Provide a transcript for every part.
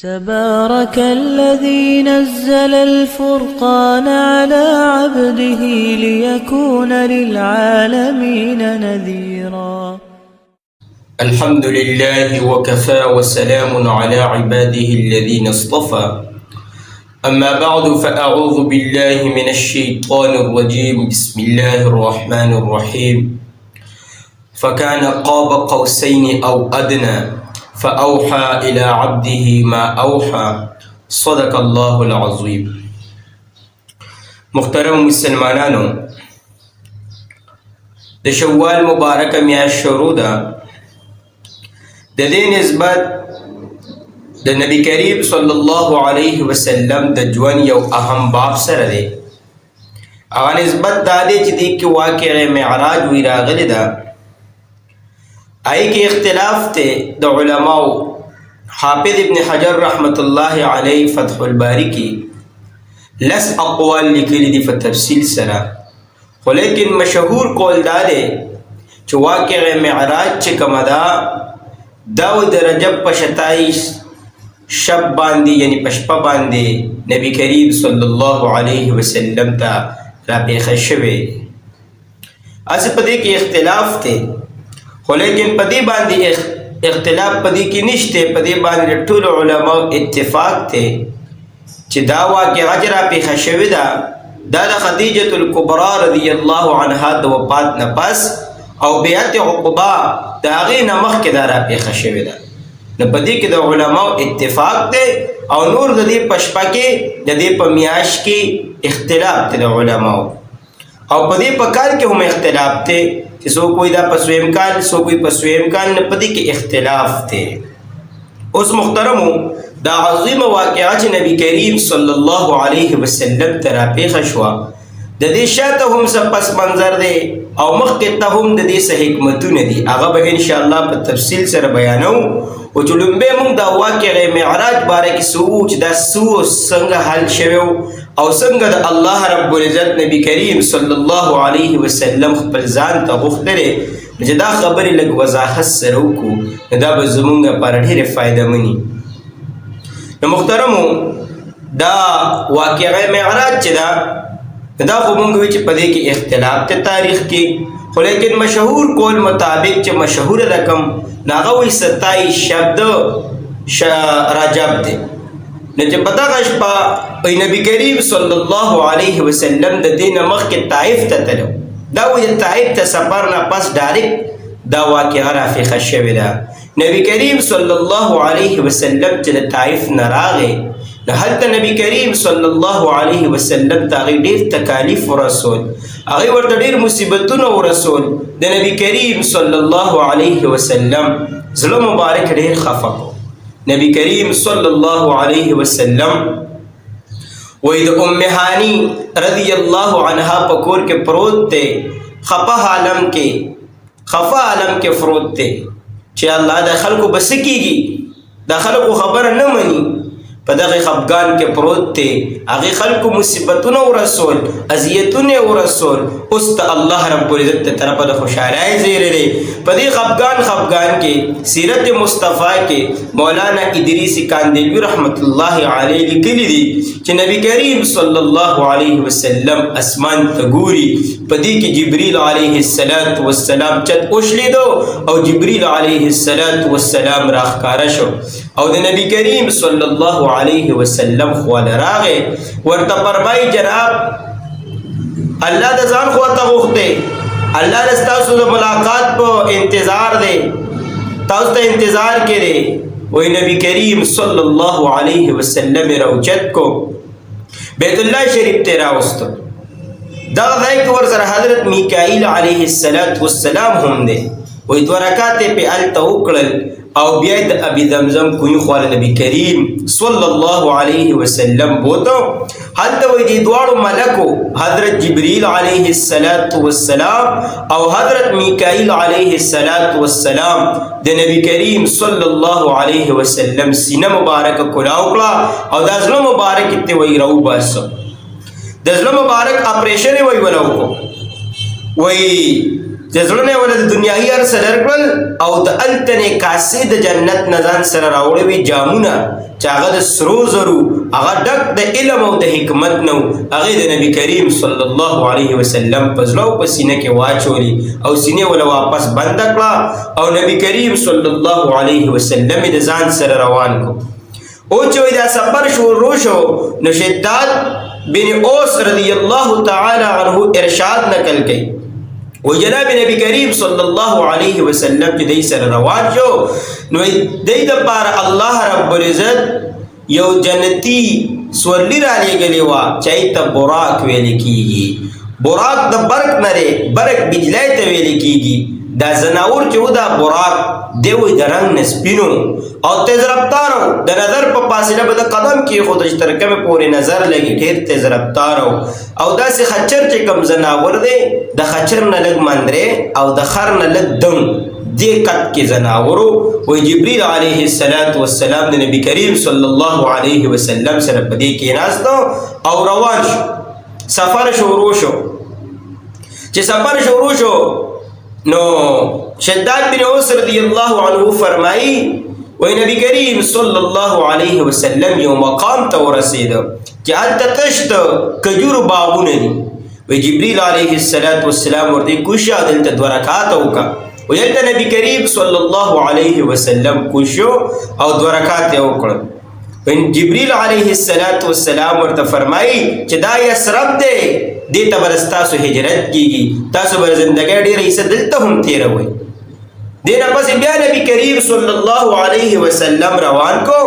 تبارك الذي نزل الفرقان على عبده ليكون للعالمين نذيرا. الحمد لله وكفى وسلام على عباده الذين اصطفى. أما بعد فأعوذ بالله من الشيطان الرجيم. بسم الله الرحمن الرحيم. فكان قاب قوسين أو أدنى فأوحى إلى عبده ما أوحى. صدق الله العظيم. محترم مسلمانانو، د شوال مبارک میاشت شروع ده. د دې نسبت د نبی کریم صلی الله علیه وسلم د ژوند یو اهم باب سره دی. هغه نسبت دا دی چې دې کې واقعه معراج وی راغلی ده. آئی کی اختلاف تے دا علماء. حافظ ابن حجر رحمت اللہ علیہ فتح الباری کی لس اقوال لکلی دی فتفصیل سرا، لیکن مشہور قول دارے چو واقع معراج چکم داو دا رجب پشتائیس شب باندی یعنی پشپا باندی نبی کریم صلی اللہ علیہ وسلم تا را پیخ شوے. اس پدے کی اختلاف تے، لیکن پدی باندی اختلاف پدی کی نشتے. پدی باندی ټول علماء اتفاق تے چی دا واقعہ جرا پیخ شوی دا دا خدیجة الکبرى رضی اللہ عنہا دا وفات نپس او بیعت عقبہ دا غین مخ کے دارا پیخ شوی دا. پدی کی دا علماء اتفاق تے او نور دا دی پشپا کے دا دی پمیاش کی اختلاف تے دا علماء. او پدی پکار کے ہم اختلاف تے کہ سو کوئی دا پسویم کال سو کوئی پسویم کال نپدی کے اختلاف تے. اس محترمو دا عظیم واقعہ چی نبی کریم صلی اللہ علیہ وسلم ترا پیخ شوا دا دی شاعت ہم سب پس منظر دے او مخیطہ ہم دا دی سا حکمتو ندی. آغا با انشاءاللہ پر تفصیل سر بیانو و چلنبے مونگ دا واقع معراج بارے کی سوچ دا سو سنگ حل شویو او سنگ دا اللہ رب العزت نبی کریم صلی اللہ علیہ وسلم خپل ځان تا غختره جدا خبری لگ وضاحت سروکو دا بزمونگا پر ډیر فائدہ منی. محترمو دا واقع معراج چدا دا خمونگوی چی پدے کی اختلاف تے تاریخ کی، لیکن مشہور قول مطابق چی مشہور رقم ناغوی 27 شبد رجب دے. نجب پتا غشپا نبی کریم صلی اللہ علیہ وسلم دا دین مخ کے طائف تا تلو دا وی طائف تا سفرنا پس ڈائریکٹ دا واقعہ رافی خشوی دا. نبی کریم صلی اللہ علیہ وسلم چل طائف نراغے حتی نبی کریم صلی اللہ علیہ وسلم تا غیر دیر تکالیف و رسول اغیر ورد دیر مصیبتون و رسول دا نبی کریم صلی اللہ علیہ وسلم ظلم مبارک دیر خفقو. نبی کریم صلی اللہ علیہ وسلم وید ام ہانی رضی اللہ عنہا پکور کے پروت تے خفا عالم کے فروت تے چی اللہ دا خلقو بسکی گی دا خلقو خبر نمانی پا دا غی خفگان کے پروت تے اغی خلقو مصیبتون و رسول عذیتون و رسول استا اللہ رب العزت طرف دا خوشحالائی زیر دے. پا دی خفگان کے سیرت مصطفیٰ کے مولانا ادریسی کاندیلوی رحمت اللہ علیہ لکلی دی چی نبی کریم صلی اللہ علیہ وسلم اسمان تگوری پا دی کی جبریل علیہ السلام چت اوشلی دو او جبریل علیہ السلام راخ کارشو او دی نبی کریم صلی اللہ علیہ وسلم خوال راغے ورطا پرمائی جناب اللہ دا زان خواتا غختے اللہ رستاسو دا ملاقات پا انتظار دے تاستا انتظار کرے. وہی نبی کریم صلی اللہ علیہ وسلم روچت کو بیت اللہ شریف تیرا وستو دا غیق ورزر حضرت میکائیل علیہ السلام ہم دے وہی دورکاتے پہ التوکلل او بیاید ابی دمزم کوئی خوال نبی کریم صلی اللہ علیہ وسلم بوتو حتی ویدی دوارو ملکو حضرت جبریل علیہ السلام او حضرت میکائیل علیہ السلام دے نبی کریم صلی اللہ علیہ وسلم سینہ مبارک کلاوکلا او دازلو مبارک اتے وی رو باسو دازلو مبارک اپریشن وی ولو کو وی چې زړونه ولا د دنیاي هر څه درکړل او د التنې کاسې د جنت نه ځان سره راوړې وي جامونه چې هغه د سرو زرو هغه ډک د علم او د حکمت نه هغه د نبی کریم صلی الله علیه وسلم په زړه او په سینه کې واچولي او سینې ولا واپس بند کړه او نبی کریم صلی الله علیه وسلم د ځان سره روان کو او چې دا سفر شروع شو نو شداد بن اوس رضی الله تعالی عنہ ارشاد نقل کړي و جناب نبی کریم صلی الله علیه وسلم چې دای سره روان شو نو دای د پار الله رب العزت یو جنتی سورلی را لګلی وا چې ته براق ویل کیږي براق د برق نه برق بجلی ته ویل کیږي دا زناور چې دا براق دیوی د رنگ نسپینو او تیز رفتارو د نظر په فاصله به د قدم کې خود اشترکه په پورې نظر لګي ډیر تیز رفتارو او داسې خچر چې کم زناور دی د خچر نه لګ مندره او د خر نه لګ دم دې کټ کې زناورو و جبرئیل علیه السلام د نبی کریم صلی الله علیه وسلم سره په دې کې ناستو او روان شو سفر شروع شو چې سفر شروع شو نو شداد بن اوس رضی الله عنه فرمایي و نبی کریم صلی الله علیه وسلم یو مقام ته ورسید چې هلته تشت کجور باغونه دي و جبرئیل علیه السلام ورته کوشا دلته 2 رکعات وکړه و یلته نبی کریم صلی الله علیه وسلم کوشو او 2 رکعات وکړه جبرئیل علیه السلام ورته فرمایي چې دا یسرب دی دې ته برستاسو هجرت کیږي تاسو بر زندګۍ ډېر ایسه دلته هم تیروي دې نه پس بیا نبی کریم صلی الله علیه وسلم روان کو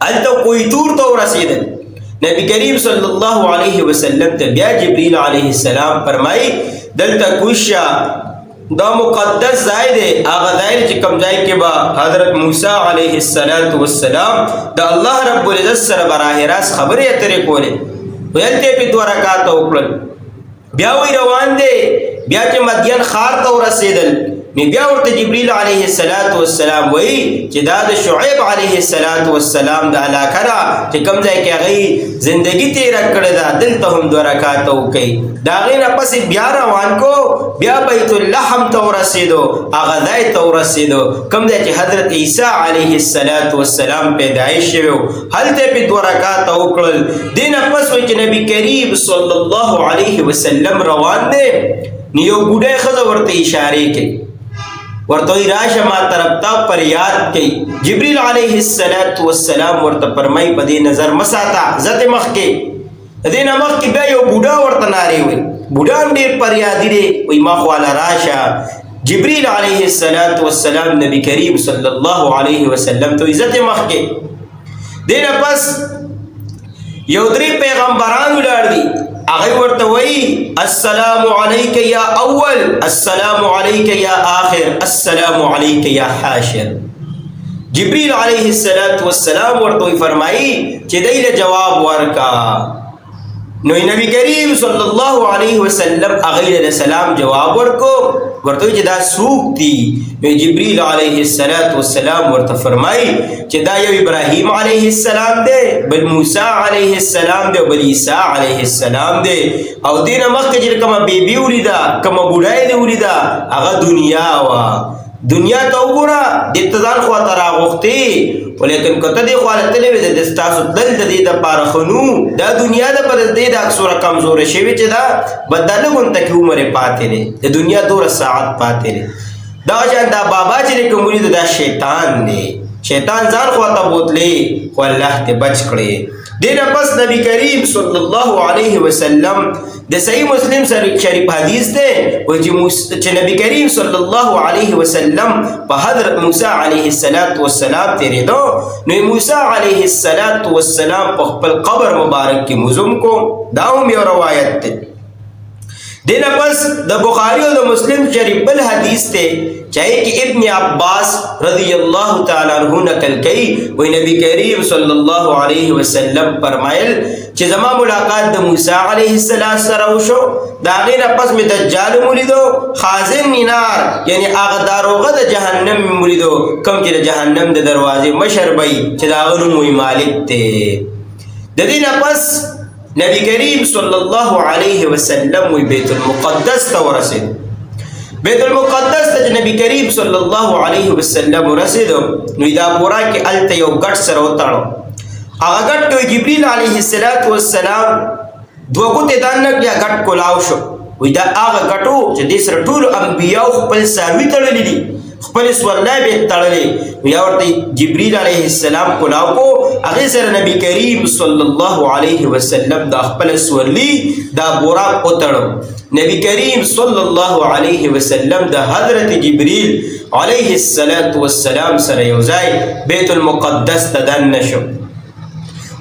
الته کوئی تور ته ورسیدل نبی کریم صلی الله علیه وسلم ته بیا جبرئیل علیه السلام فرمایي دلته کوشا دا مقدس ځای دی هغه ځای چې کوم ځای کې به حضرت موسی علیه السلام د الله رب العزت سره براه راست خبرې اترې کولې ویلته په 2 رکعات وکړل بیا وی روان دی بیا چې مدین خار ته ورسېدل نو بیا ورته جبرئیل علیه السلام وی چې دا د شعیب علیه السلام د علاقه را چې کوم ځای کې هغه زندگی تیر کړې ده دلته هم 2 رکعات وکړي دا غي نه پس بیا روان کو بیا بیت اللحم ته ورسېدو هغه ځای ته ورسېدو کوم ځای چې حضرت عیسی علیه السلام پیدایش شوی هلته په 2 رکعات وکړل دینه پس وی چې نبی کریم صلی الله علیه وسلم روان دی نیو ګډه خزه ورته اشاره کوي ورته راشه ما طرف ته پر یاد کوي جبرئیل علیه السلام ورته فرمای په دې نظر مساته ذات مخ کې دې نه مخ کې بیا یو بوډا ورته ناری وي بوډا ډېر پر یاد دی وي ما خو علی راشه جبرئیل علیه السلام نبی کریم صلی الله علیه وسلم ته عزت مخ کې دې نه پس یو درې پیغمبران ولر دي هغه ورته وایي السلام علیک یا اول السلام علیک یا آخر السلام علیک یا حاشر جبرئیل علیه السلام ورته فرمایي چې دایله جواب ورکا نو نبی کریم صلی الله علیه وسلم هغه له سلام جواب ورکو ورته چې دا سوق دي نو جبرئیل علیه السلام ورته فرمایي چې دا یو ابراهیم علیه السلام دی بل موسی علیه السلام دی بل عیسی علیه السلام دی او دینه مخکې چې کومه بیبي ولیدا کومه بوډای دی ولیدا هغه دنیا وا دنیا ته وګوره د ابتدان خو ته راغوختي ولیکن کته دی خو تللی وي د تاسو دل د دې د پاره خنو دا دنیا د پر دې د اکثر کمزور شوی چې دا بدلون ته کی عمر پاتې دی د دنیا دور ساعت پاتې دی دا چې دا بابا چې کوموري دا شیطان دی شیطان ځان خو ته بوتلی خو الله ته بچ کړي دینه پس نبی کریم صلی الله علیه وسلم د صحیح مسلم شریف حدیث ده چې نبی کریم صلی الله علیه وسلم په حضرت موسی علیه السلام تیریدو نو موسی علیه السلام په خپل قبر مبارک کې مزوم کو دا هم یو روایت ده دینا پس د بخاری او د مسلم شریف بل حدیث ته چاہے کہ ابن عباس رضی اللہ تعالی عنہ نقل کئی وہ نبی کریم صلی اللہ علیہ وسلم فرمایل چې زما ملاقات د موسی علیہ السلام سره وشو دا غیر پس می دجال مولیدو خازن نار یعنی هغه داروغه د جهنم مولیدو کوم چې د جهنم د دروازې مشربای چې دا غنو مالک ته د دې پس نبی کریم صلی الله علیه وسلم وی بیت المقدس ته ورسید بیت المقدس ته نبی کریم صلی الله علیه وسلم رسیدو نو دا پورا کې الته یو ګټ سره وتاړو هغه ګټ کې جبرئیل علیه السلام دوه ګوتې دانګ یا ګټ کولاو شو وی دا هغه ګټو چې د سره ټول انبیاء خپل ساوي تړلې دي خپل سوالای به تړلې یا ورته جبرئیل علیه السلام کولاو کو هغه سره نبی کریم صلی الله علیه وسلم دا خپل سورلی دا بورا وتړو نبی کریم صلی الله علیه وسلم دا حضرت جبرئیل علیه السلام سره یو ځای بیت المقدس ته دننه شو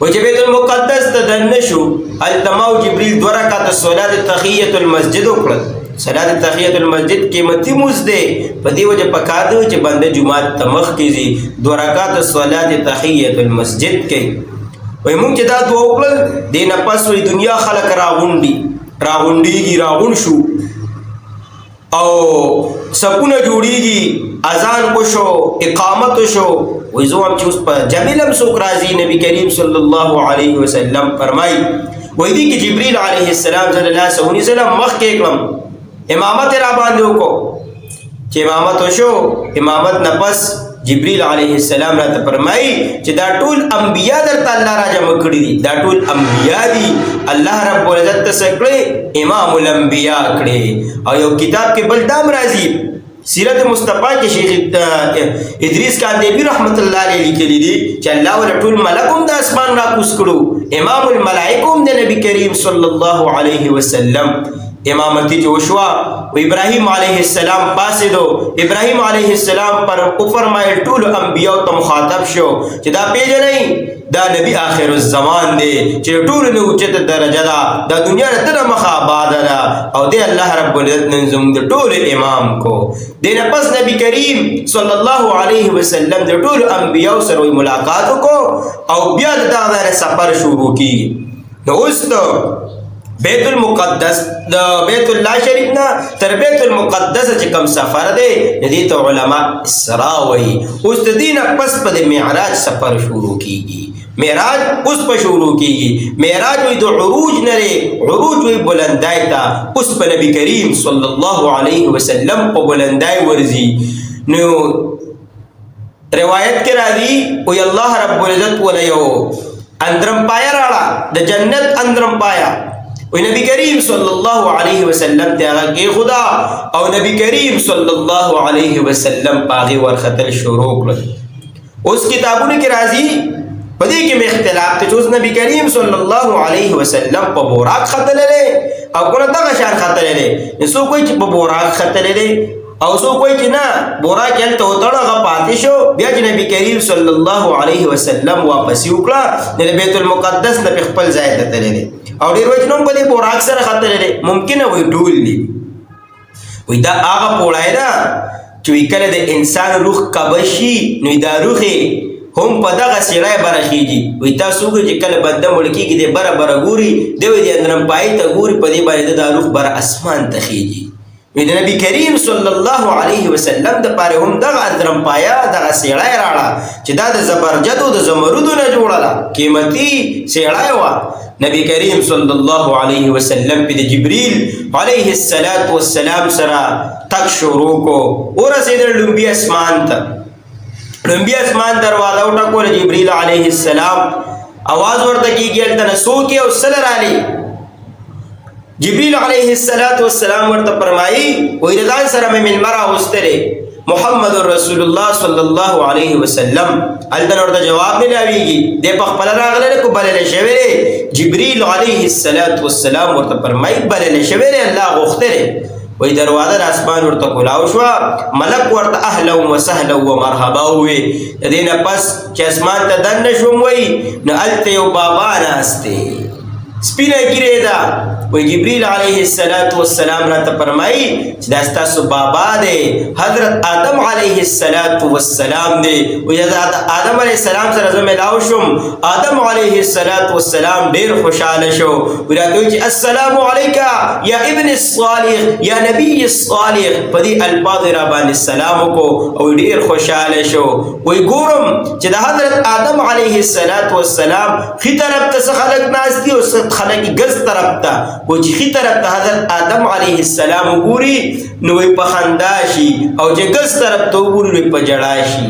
وجه بیت المقدس ته دننه شو التماو جبرئیل دو رکعات صلات تحیۃ المسجد وکړه صلات تحیۃ المسجد قیمتي موز دی په دې وجه پکار دی چې بنده جمعه ته مخ کیږي دو رکعات صلات تحیۃ المسجد کوي وای مونږ چې دا دوه وکړل دې نه پس وی دنیا خلق راغونډيږي راغون شو او سپونه جوړیږي اذان کو شو اقامت شو وای زو هم چې اوس په جمیلم سوک راضی نبی کریم صلی الله علیه وسلم فرمای وای دی چې جبرئیل علیه السلام صلی الله علیه وسلم مخ کې کړم امامت را باندې وکړو چې امامت شو امامت نه پس جبرئیل علیه السلام راته فرمایي چې دا ټول انبیا درته الله را جمع کړي دي دا ټول انبیا دي الله رب العزت ته سکړي امام الانبیا کړي او یو کتاب کې بل دام راځي سیرت مصطفی کې شیخ ادریس کاندیبی رحمت الله علیه لیکلي دي چې الله ول ټول ملکوم د اسمان را کوس کړو امام الملائکوم د نبی کریم صلی الله علیه وسلم امامتی جو شوا و ابراہیم علیہ السلام پاسے دو ابراہیم علیہ السلام پر فرمائے ټول انبیاء ته مخاطب شو چې دا پیژنئ دا نبی آخر الزمان دی چې ټول نه اوچته درجه ده دا دنیا تر مخه آباد ده او دی الله رب العزت نن زموږ د ټول امام کو دین پس نبی کریم صلی الله علیه وسلم د ټول انبیاء سره ملاقات کو او بیا دا سفر شروع کی نو اوس بیت المقدس د بیت الله شریف نه تر بیت المقدس چې کوم سفر دی دې ته علما اسراء وایي اوس د دین پس په معراج سفر شروع کیږي معراج اوس په شروع کیږي معراج وي د عروج نه عروج وي بلندای تا اوس په نبی کریم صلی الله علیه وسلم په بلندای ورزي نو روایت کې راځي او الله رب العزت ولا یو اندرم پایا راړه د جنت اندرم پایا و نبی کریم صلی الله علیه وسلم ته هغه خدا او نبی کریم صلی الله علیه وسلم پاغي ورختل شروع کړ اوس کتابونو کې راځي په دې کې اختلاف ته چې نبی کریم صلی الله علیه وسلم په بوراق ختللې او کله دغه شان ختللې نو کوئی چې په بوراق ختللې او سو کوئی چې نه بوراق یې ته وتړه پاتې شو بیا چې نبی کریم صلی الله علیه وسلم واپس وکړه د بیت المقدس د خپل ځای ته تللې او ډیر وجنوم په دې بوراق سره خطرې ممکن وي ډول دي وي دا هغه پوړای دا چې کله د انسان روح کبشي نو دا روحي هم په دغه سیړای برخیږي وي تاسو چې کله بنده ملکیږي د بره ګوري دوی د اندرم پای ته ګوري په دې باندې د روح بر اسمان ته خيږي وي د نبی کریم صلی الله علیه وسلم د پاره هم دغه اندرم پایا دغه سیړای راړه چې دا د زبرجد او د زمرودو نه جوړه قیمتي سیړای و نبی کریم صلی الله علیه وسلم په جبرئیل علیه السلام سره تک شروع کو اور رسیدل لومبی اسمان ته لومبی اسمان دروازه وټکول جبرئیل علیه السلام आवाज ورته کیږي تنه سوکي او سلر علی جبرئیل علیه السلام ورته فرمایي وې رضان سره مې مرا واستره محمد رسول الله صلی الله علیه وسلم الدن ورته جواب نه لاویږي د په خپل راغله کو بلل شوی جبرئیل علیه السلام ورته فرمایي بلل شوی الله غوښتره وې دروازه د اسمان ورته کولاو شو ملک ورته اهلا وسهلا ومرحبا وې دینه پس چې اسمان ته دنه شوم وې نو الته یو بابا ناشته سپینه ګیره دا وې جبرئیل علیه السلام راته فرمایي چې دا تاسو بابا دی حضرت آدم علیه السلام دی وې حضرت آدم علیه السلام سره زه ملاو شوم آدم علیه السلام ډیر خوشاله شو ورته چې السلام علیک یا ابن الصالح یا نبی الصالح په دې الفاظ را باندې سلام کو او ډیر خوشاله شو وې ګورم چې د حضرت آدم علیه السلام خې طرف ته خلک ناس دي او خلک ګز طرف ته و چې ښي طرف ته حضرت آدم علیه السلام وګوري نو په خندا شي او چې ګز طرف ته وګوري په ژړا شي.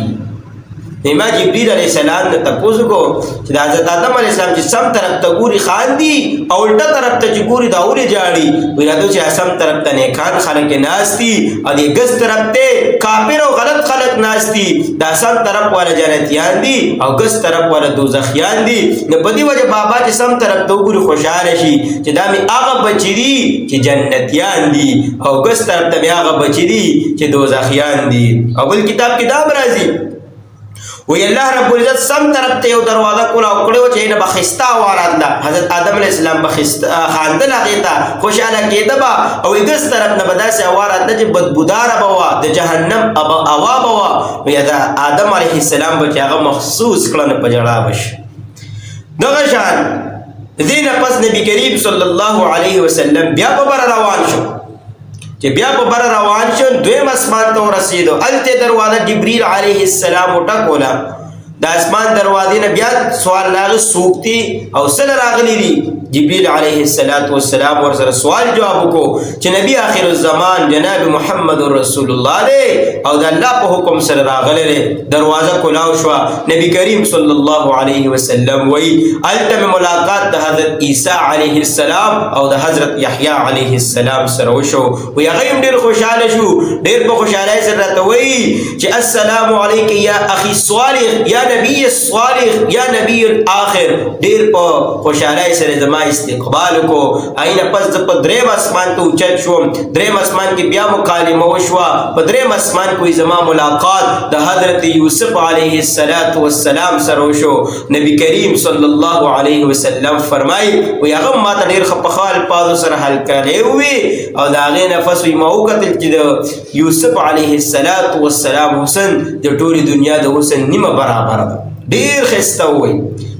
ما جبريل علیہ السلام نے تپوس کو چې حضرت آدم علیہ السلام چې سم طرف ته ګوري خاندي او الټا طرف ته چې ګوري دا اوري جاړي وی راځو چې سم طرف ته نیکان خلک ناشتي او دې ګس طرف ته کافر او غلط خلک ناشتي دا سم طرف والا جنتیان دي او ګس طرف والا دوزخیان دي. نو په دې وجه بابا چې سم طرف ته ګوري خوشاله شي چې دا می هغه بچی دي چې جنتیان دي او ګس طرف ته هغه بچی دي چې دوزخیان دي. او بل کتاب کې دا راځي وی اللہ رب العزت سم طرف ته یو دروازه کولا او کړو چې نه بخستا وارات حضرت آدم علیہ السلام بخستا خاندل هغه ته خوشاله کېده با او دغه طرف نه بداسه وارات چې بدبودار بوا د جهنم اوا بوا وی دا آدم علیہ السلام به هغه مخصوص کړه په جړا بش. دغه شان دینه پس نبی کریم صلی الله علیه وسلم بیا په بر روان شو چې بیا په بر روان شو دویم اسمان ته ورسېدو. الته دروازه جبريل علیه السلام وټکولا د اسمان دروازې نه بیا سوال لاغ سوکتی او سره راغلی دي. جبريل علیه السلام ورسره سوال جواب وکړو چې نبی آخر الزمان جناب محمد رسول الله دی او د الله په حکم سره راغلی دی. دروازه کولاو شو نبی کریم صلی الله علیه وسلم وی الته ملاقات د حضرت عیسی علیه السلام او د حضرت یحیی علیه السلام سره وشو. وی هغه ډیر خوشاله شو ډیر په خوشاله سره ته وی چې السلام علیک یا اخی صالح یا نبی صالح یا نبی الاخر ډیر په خوشاله سره زما استقبال کو. اینه پس د دریم اسمان ته اوچت شوم. دریم اسمان کې بیا مکالمه وشوه. په دریم اسمان کې زما ملاقات د حضرت یوسف علیه السلام سره وشو. نبی کریم صلی الله علیه وسلم فرمای و هغه ما ته ډیر خپخال پازو سره حل کړي وي او دا غي نفس وي موقت چې یوسف علیه السلام حسن د ټولي دنیا د حسن نیمه برابر ډیر خسته وي.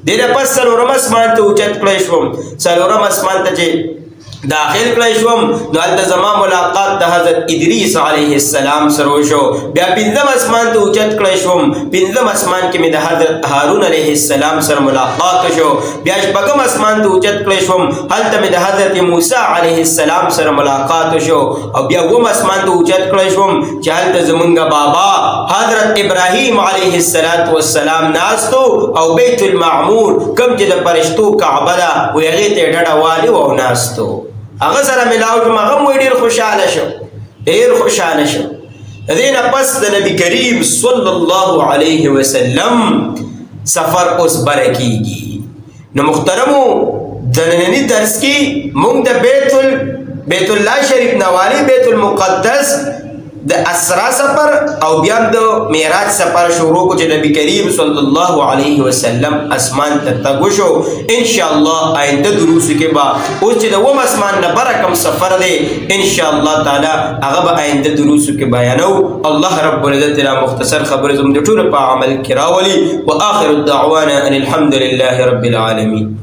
دله پس څلورم اسمان ته اوچت کړی شوم. څلورم اسمان ته چې داخل کړی شوم نو هلته زما ملاقات د حضرت ادریس علیه السلام سره وشو. بیا پنځم اسمان ته اوچت کړی شوم. پنځم اسمان کې مې د حضرت هارون علیه السلام سره ملاقات وشو. بیا شپږم اسمان ته اوچت کړی شوم. هلته مې د حضرت موسی علیه السلام سره ملاقات وشو. او بیا اووم اسمان ته اوچت کړی شوم چې هلته زمونږ بابا حضرت ابراهیم علیه السلام ناستو او بیت المعمور کوم چې د فرشتو کعبه ده و هغې ته ډډه والي او ناستو. هغه سره ملاو شوم. هغه ډیر خوشاله شو ډیر خوشاله شو. د دې نه پس د نبی کریم صلی الله علیه وسلم سفر اوس برکیږي. نو محترمو د نننی درس کې موږ د بیت الله شریف نوالی بیت المقدس د اسرا سفر او بیا د معراج سفر شروع کو چې نبی کریم صلی الله علیه وسلم اسمان ته تګ شو. ان شاء الله آینده دروس کې با اوس چې د وم اسمان نه برکم سفر دی ان شاء الله تعالی هغه به آینده دروس کې بیانو. الله رب العزت را مختصر خبر زم د ټول په عمل کې راولي. واخر الدعوانا ان الحمد لله رب العالمين.